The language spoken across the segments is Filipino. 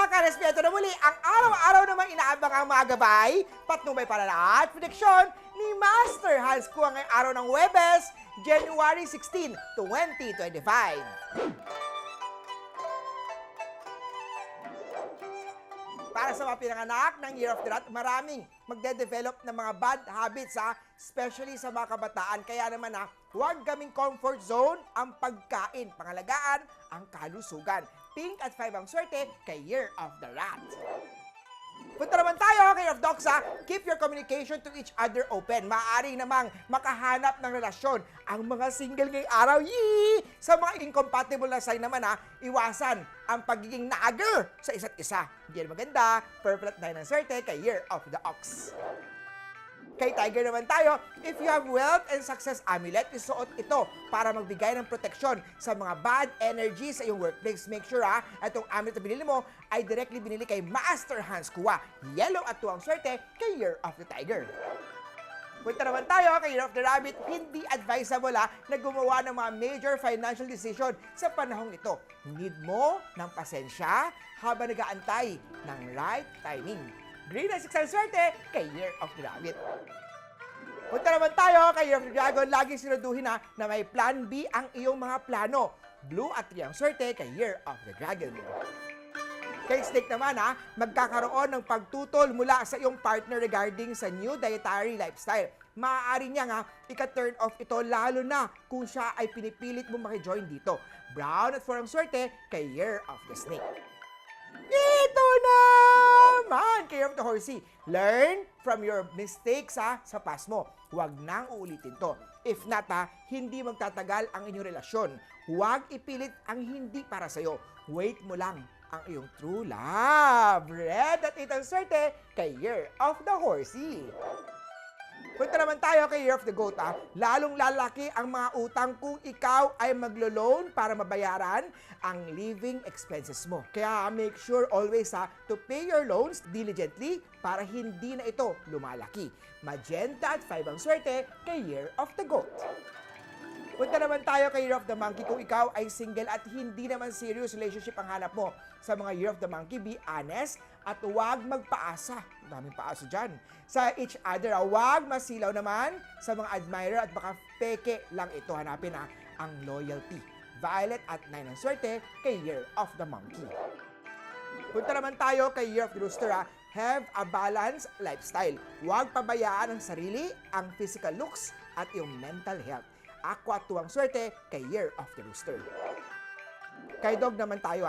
mga karespeto na muli ang araw-araw namang inaabang ang mga gabay, patnubay palala at prediksyon ni Master Hans Kua ngayong araw ng Huwebes, January 16, 2025. Para sa mga pinanganak ng Year of the Rat, maraming magde-develop ng mga bad habits, especially sa mga kabataan. Kaya naman huwag kaming comfort zone ang pagkain. Pangalagaan ang kalusugan. Pink at 5 ang swerte kay Year of the Rat. Punta naman tayo kay Year of Dogs, keep your communication to each other open. Maaari namang makahanap ng relasyon ang mga single ngayong araw. Yee! Sa mga incompatible na sign naman, iwasan ang pagiging naager sa isa't isa. Hindi maganda, purple at 9 ang swerte kay Year of the Ox. Kay Tiger naman tayo, if you have wealth and success amulet, isuot ito para magbigay ng proteksyon sa mga bad energy sa iyong workplace. Make sure itong amulet na binili mo ay directly binili kay Master Hans Kua. Yellow at 2 ang swerte kay Year of the Tiger. Punta naman tayo kay Year of the Rabbit. Hindi advisable na gumawa ng mga major financial decision sa panahong ito. Need mo ng pasensya habang nag-aantay ng right timing. Green at 6 ang swerte kay Year of the Rabbit. Punta naman tayo kay Year of the Dragon. Laging sinaduhin na may plan B ang iyong mga plano. Blue at 3 ang swerte kay Year of the Dragon. Kay Snake naman, magkakaroon ng pagtutol mula sa iyong partner regarding sa new dietary lifestyle. Maaari niya ika-turn off ito lalo na kung siya ay pinipilit mo makijoin dito. Brown at 4 ang swerte kay Year of the Snake. Ito naman kay Year of the Horsey. Learn from your mistakes sa past mo. Huwag nang uulitin to. If not, hindi magtatagal ang inyong relasyon. Huwag ipilit ang hindi para sa'yo. Wait mo lang ang iyong true love. Red at 8 ang swerte kay Year of the Horsey. Punta naman tayo kay Year of the Goat. Lalong lalaki ang mga utang kung ikaw ay maglo-loan para mabayaran ang living expenses mo. Kaya make sure always to pay your loans diligently para hindi na ito lumalaki. Magenta at 5 ang swerte kay Year of the Goat. Punta naman tayo kay Year of the Monkey. Kung ikaw ay single at hindi naman serious relationship ang hanap mo sa mga Year of the Monkey, be honest at huwag magpaasa. Daming paasa dyan. Sa each other, huwag masilaw naman sa mga admirer at baka peke lang ito. Hanapin ang loyalty. Violet at 9 ang swerte kay Year of the Monkey. Punta naman tayo kay Year of the Rooster. Have a balanced lifestyle. Huwag pabayaan ang sarili, ang physical looks at yung mental health. Aqua 2 ang swerte kay Year of the Rooster. Kay Dog naman tayo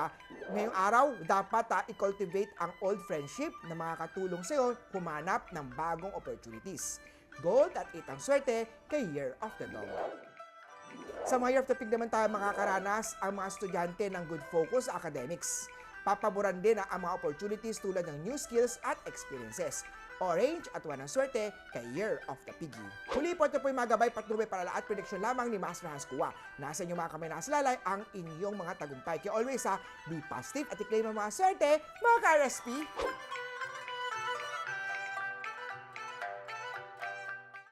ngayong araw, dapat i-cultivate ang old friendship na makakatulong sa'yo humanap ng bagong opportunities. Gold at 8 ang swerte kay Year of the Dog. Sa mga Year of the Pig naman tayo makakaranas ang mga estudyante ng good focus sa academics. Papaboran din ang mga opportunities tulad ng new skills at experiences. Orange at 1 ang swerte kay Year of the Piggy. Huli po ito po yung mga gabay, patnubay, palala at prediksyon lamang ni Master Hans Kua. Nasa inyong mga kamay nakasalalay ang inyong mga tagumpay. Kaya always be positive at i-claim ang mga swerte, mga ka-RSP.